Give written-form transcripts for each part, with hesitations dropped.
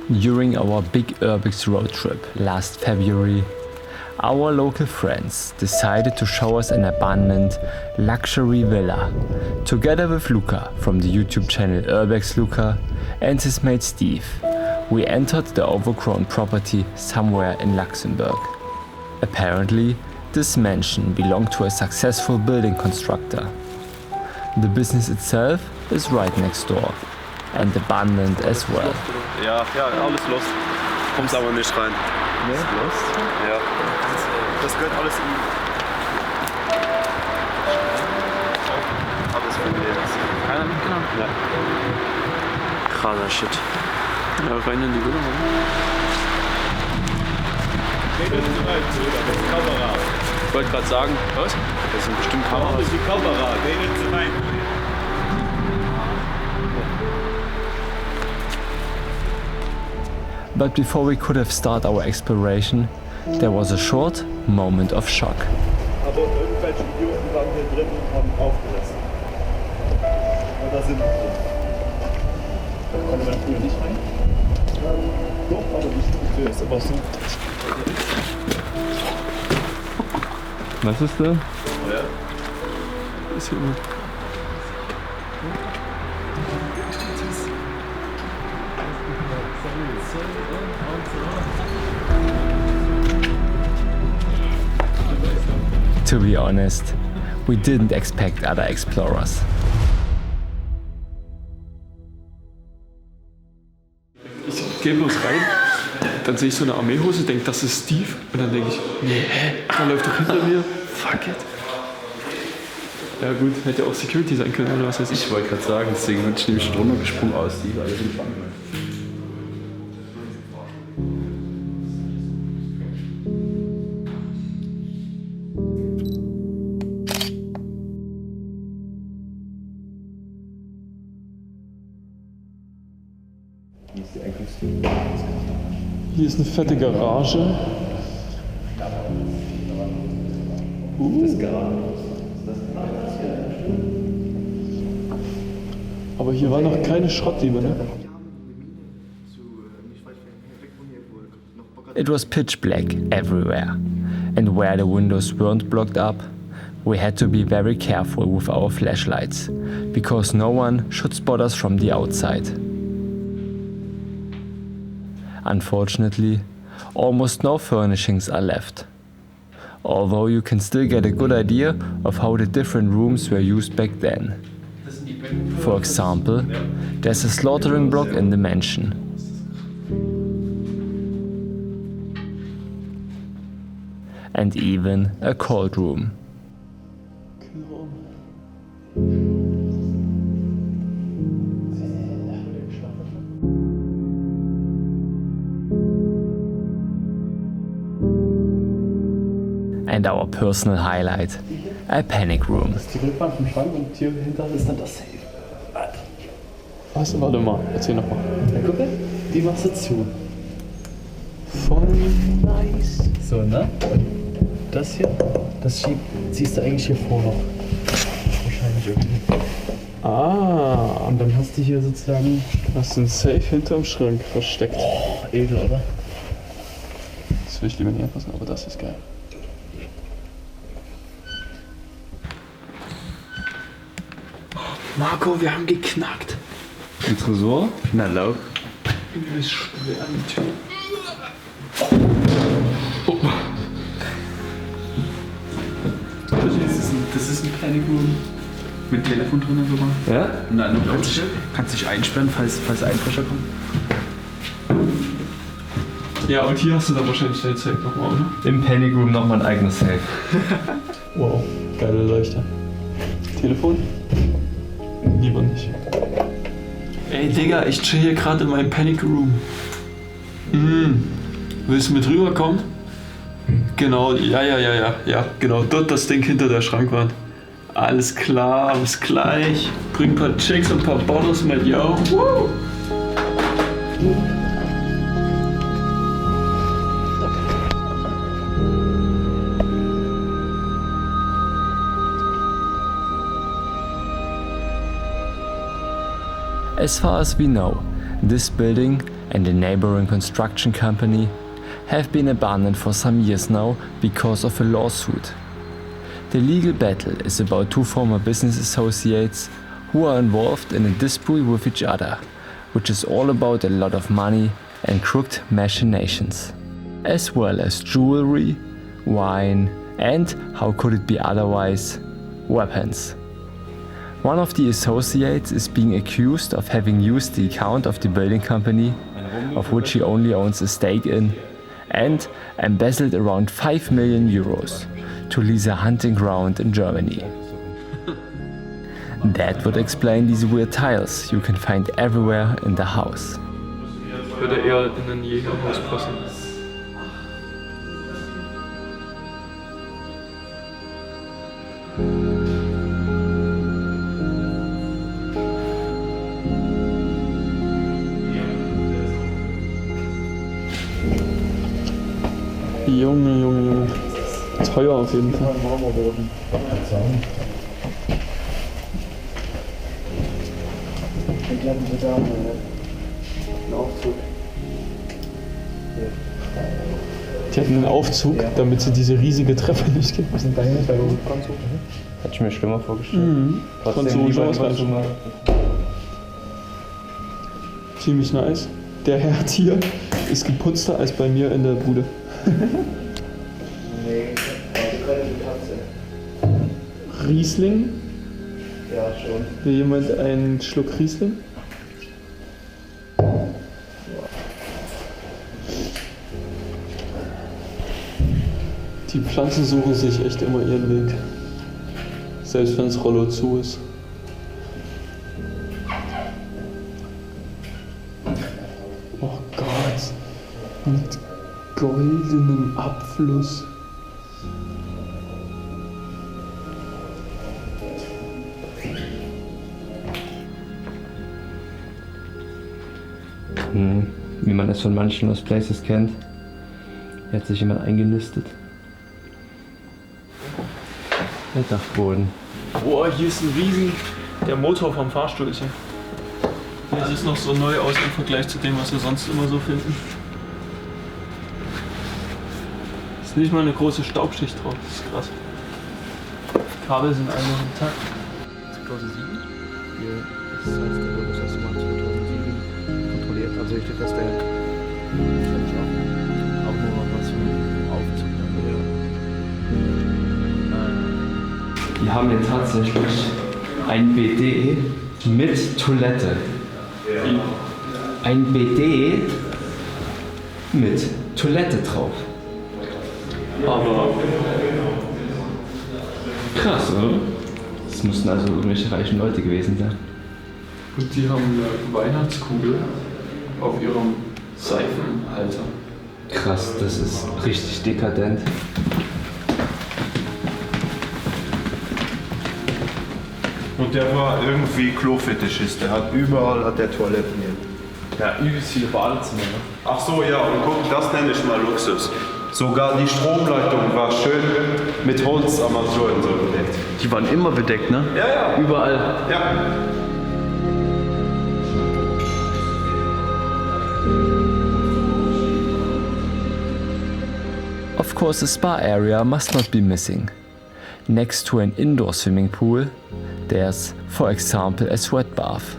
During our big Urbix road trip last February, our local friends decided to show us an abandoned luxury villa, together with Luca from the YouTube channel Urbex Luca and his mate Steve. We entered the overgrown property somewhere in Luxembourg. Apparently, this mansion belonged to a successful building constructor. The business itself is right next door and abandoned as well. Ja, alles lost. Kommst aber nicht rein. Ne, lost? Ja. Das gehört alles in. Alles von dir. Keiner mitgenommen? Ja. Krasser Shit. Ja, rein in die Villa, oder? Nee, das ist weit, das ist Kamera. Ich wollte gerade sagen, was? Das sind bestimmt Kameras. Das ist die Kamera, nee, das ist weit. But before we could have started our exploration, there was a short moment of shock. Aber irgendwelche Idioten waren hier drin und haben aufgerissen. Und da sind wir drin. Da konnte man früher nicht rein. Doch, aber die Tür ist immer so. Was ist da? Ja. Ist hier immer. To be honest, we didn't expect other explorers. Ich gehe bloß rein, dann sehe ich so eine Armeehose, denke, das ist Steve. Und dann denke ich, nee, der läuft doch hinter mir. Fuck it. Ja gut, hätte ja auch Security sein können oder was weiß ich. Ich wollte gerade sagen, deswegen bin ich nämlich drunter gesprungen aus, die alle sind Schrank. Hier ist eine fette Garage. Aber hier war noch keine Schrottdiebe, ne? It was pitch black everywhere, and where the windows weren't blocked up, we had to be very careful with our flashlights, because no one should spot us from the outside. Unfortunately, almost no furnishings are left, although you can still get a good idea of how the different rooms were used back then. For example, there's a slaughtering block in the mansion. And even a cold room. And our personal highlight, a panic room. Das ist die Rückwand vom Schrank und hier hinter ist dann das Safe. Was? Warte mal, erzähl nochmal. Ja, guck mal, die machst du zu. Voll nice. So, ne? Das hier, das ziehst du eigentlich hier vor noch. Wahrscheinlich irgendwie. Ah, Und dann hast du hier sozusagen. hast du ein Safe hinterm Schrank versteckt. Oh, edel, oder? Das will ich lieber nicht anfassen, aber das ist geil. Marco, wir haben geknackt. Ein Tresor? Na, laut. Irgendwie ist schwer an die Tür. Oh. Das ist ein Panic Room. Mit Telefon drin sogar. Ja? Nein, du kannst dich einsperren, falls Einbrecher kommen. Ja, und hier hast du dann wahrscheinlich dein Safe nochmal, oder? Im Panic Room nochmal ein eigenes Safe. Wow, geile Leuchte. Telefon? Lieber nicht. Ey Digga, ich chill hier gerade in meinem Panic Room. Willst du mit rüberkommen? Genau, ja, genau. Dort das Ding hinter der Schrankwand. Alles klar, bis gleich. Bring ein paar Chicks und ein paar Bottles mit, yo. Woo! As far as we know, this building and a neighboring construction company have been abandoned for some years now because of a lawsuit. The legal battle is about two former business associates who are involved in a dispute with each other, which is all about a lot of money and crooked machinations, as well as jewelry, wine, and, how could it be otherwise, weapons. One of the associates is being accused of having used the account of the building company, of which he only owns a stake in, and embezzled around 5 million euros to lease a hunting ground in Germany. That would explain these weird tiles you can find everywhere in the house. Würde eher in ein Jägerhaus passen. Junge. Teuer auf jeden Fall. Die hatten einen Aufzug, damit sie diese riesige Treppe nicht gehen müssen. Hätte ich mir schlimmer vorgestellt. Französisch ausreichend. Ziemlich nice. Der Herd hier ist geputzter als bei mir in der Bude. Nee, die Katze. Riesling? Ja, schon. Will jemand einen Schluck Riesling? Die Pflanzen suchen sich echt immer ihren Weg. Selbst wenn das Rollo zu ist. Oh Gott. Mit goldenem Abfluss. Wie man es von manchen Lost Places kennt. Hier hat sich jemand eingenistet. Der Dachboden. Boah, hier ist ein Riesen. Der Motor vom Fahrstuhl ist hier. Das ist noch so neu aus im Vergleich zu dem, was wir sonst immer so finden. Ist nicht mal eine große Staubschicht drauf, das ist krass. Die Kabel sind alle noch intakt. 2007. Hier ist das heißt, der Bundeswehr 2007 kontrolliert. Also hier steht, dass der auch nur was für einen Aufzug dann. Die haben hier tatsächlich ein BD mit Toilette. Ein BD mit Toilette drauf. Aber Krass, oder? Das mussten also irgendwelche reichen Leute gewesen sein. und die haben eine Weihnachtskugel auf ihrem Seifenhalter. Krass, das ist richtig dekadent. Und der war irgendwie Klofetischist, der hat überall Toiletten hier. Ja, übelst viele Badezimmer. Ne? Ach so, ja, und guck, das nenne ich mal Luxus. Sogar die Stromleitung war schön mit Holzarmaturen so bedeckt. Die waren immer bedeckt, ne? Ja, ja. Überall. Ja. Of course, the spa area must not be missing. Next to an indoor swimming pool, there's, for example, a sweat bath.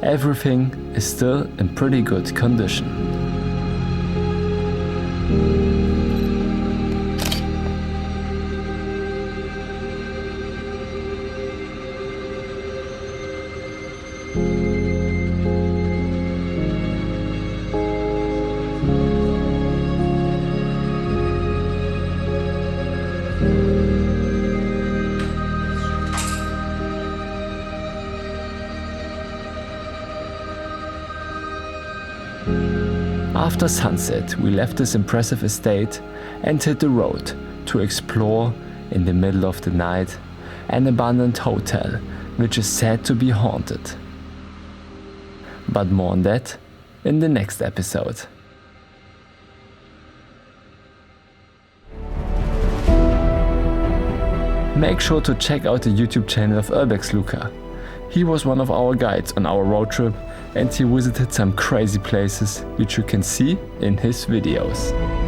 Everything is still in pretty good condition. After sunset, we left this impressive estate and hit the road to explore, in the middle of the night, an abandoned hotel which is said to be haunted. But more on that in the next episode. Make sure to check out the YouTube channel of Urbex Luca. He was one of our guides on our road trip and he visited some crazy places which you can see in his videos.